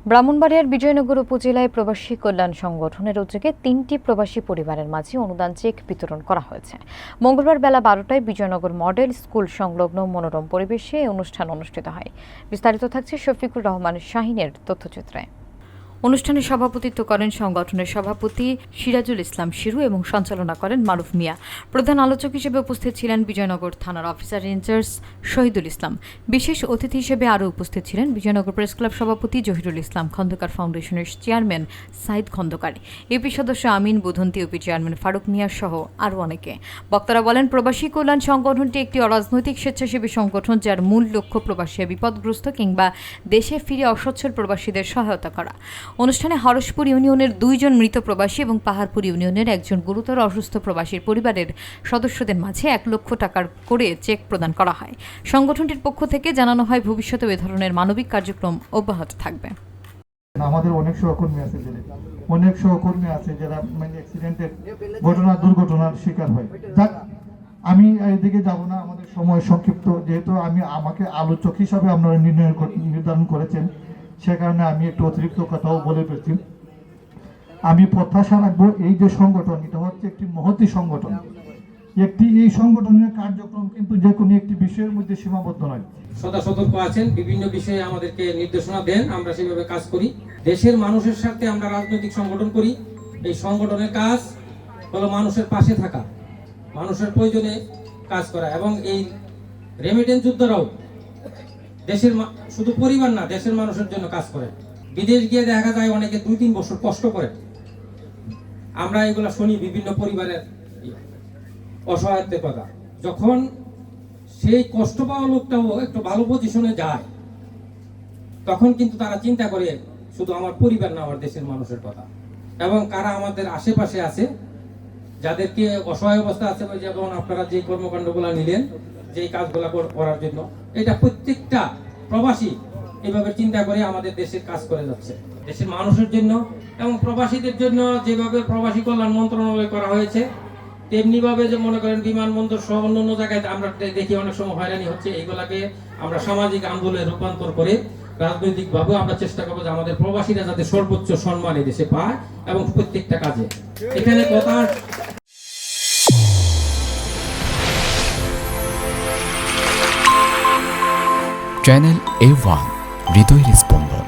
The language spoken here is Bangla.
ব্রাহ্মণবাড়িয়ার বিজয়নগর উপজেলায় প্রবাসী কল্যাণ সংগঠনের উদ্যোগে ৩টি প্রবাসী পরিবারের মাঝে অনুদান চেক বিতরণ করা হয়েছে। মঙ্গলবার বেলা ১২টায় বিজয়নগর মডেল স্কুল সংলগ্ন মনোরম পরিবেশে এই অনুষ্ঠান অনুষ্ঠিত হয়। বিস্তারিত থাকছে শফিকুর রহমান শাহিনের তথ্যচিত্রে। অনুষ্ঠানে সভাপতিত্ব করেন সংগঠনের সভাপতি সিরাজুল ইসলাম শিরু এবং সঞ্চালনা করেন মারুফ মিয়া। প্রধান আলোচক হিসেবে উপস্থিত ছিলেন বিজয়নগর থানার অফিসার ইনচার্জ শহীদুল ইসলাম। বিশেষ অতিথি হিসেবে আরও উপস্থিত ছিলেন বিজয়নগর প্রেস ক্লাব সভাপতি জহিরুল ইসলাম, খন্দকার ফাউন্ডেশনের চেয়ারম্যান সাইদ খন্দকার, ইউপি সদস্য আমিন বুধন্তি, ইউপি চেয়ারম্যান ফারুক মিয়া সহ আরও অনেকে। বক্তারা বলেন, প্রবাসী কল্যাণ সংগঠনটি একটি অরাজনৈতিক স্বেচ্ছাসেবী সংগঠন, যার মূল লক্ষ্য প্রবাসী বিপদগ্রস্ত কিংবা দেশে ফিরে অসচ্ছল প্রবাসীদের সহায়তা করা। অনুষ্ঠানে হরসপুর ইউনিয়নের 2 জন মৃত প্রবাসী এবং পাহাড়পুর ইউনিয়নের 1 জন গুরুতর অসুস্থ প্রবাসীর পরিবারের সদস্যদের মাঝে 1 লক্ষ টাকার করে চেক প্রদান করা হয়। সংগঠনটির পক্ষ থেকে জানানো হয়, ভবিষ্যতে এ ধরনের মানবিক কার্যক্রম অব্যাহত থাকবে। আমাদের অনেক সহকর্মী আছে যারা অ্যাক্সিডেন্টের দুর্ঘটনার শিকার হয়। আমি এইদিকে যাব না, আমাদের সময় সংক্ষিপ্ত, যেহেতু আমাকে আলোচক হিসাবে আপনারা নির্ধারণ করেছেন, সে কারণে আমি একটু অতিরিক্ত কথাও বলে ফেলছি। আমি প্রত্যাশা রাখবো, এই যে সংগঠন, এটা হচ্ছে একটি মহতী সংগঠন। এই সংগঠনের কার্যক্রম কিন্তু যে কোনো একটি বিষয়ের মধ্যে সীমাবদ্ধ নয়। সদা সতর্ক আছেন, বিভিন্ন বিষয়ে আমাদেরকে নির্দেশনা দেন, আমরা সেভাবে কাজ করি। দেশের মানুষের স্বার্থে আমরা রাজনৈতিক সংগঠন করি। এই সংগঠনের কাজ হলো মানুষের পাশে থাকা, মানুষের প্রয়োজনে কাজ করা, এবং এই রেমিটেন্স যোদ্ধারাও দেশের শুধু পরিবার না, দেশের মানুষের জন্য কাজ করে। বিদেশ গিয়ে দেখা যায় অনেকে 2-3 বছর কষ্ট করে। আমরা এগুলা শুনি বিভিন্ন পরিবারের অসহায়ত্বের কথা। যখন সেই কষ্ট পাওয়া লোকটাও একটু ভালো পজিশনে যায়, তখন কিন্তু তারা চিন্তা করে শুধু আমার পরিবার না, আমার দেশের মানুষের কথা। এবং কারা আমাদের আশেপাশে আছে, যাদেরকে অসহায় অবস্থা আছে, যেমন আপনারা যে কর্মকাণ্ডগুলো নিলেন, যেই কাজগুলো করার জন্য, এটা প্রত্যেকটা প্রবাসী এভাবে চিন্তা করে আমাদের দেশের কাজ করে যাচ্ছে, দেশের মানুষের জন্য এবং প্রবাসীদের জন্য। যেভাবে প্রবাসী কল্যাণ মন্ত্রণালয় করা হয়েছে, তেমনি ভাবে যে মনে করেন বিমানবন্দর সহ অন্য জায়গায় আমরা দেখি অনেক সময় হয়রানি হচ্ছে। এইগুলাকে আমরা সামাজিক আন্দোলনে রূপান্তর করে রাজনৈতিক ভাবে আমরা চেষ্টা করবো যে আমাদের প্রবাসীরা যাতে সর্বোচ্চ সম্মান এই দেশে পায় এবং প্রত্যেকটা কাজে। এখানে কথা চ্যানেল A1 হৃদয়ের স্পন্দন।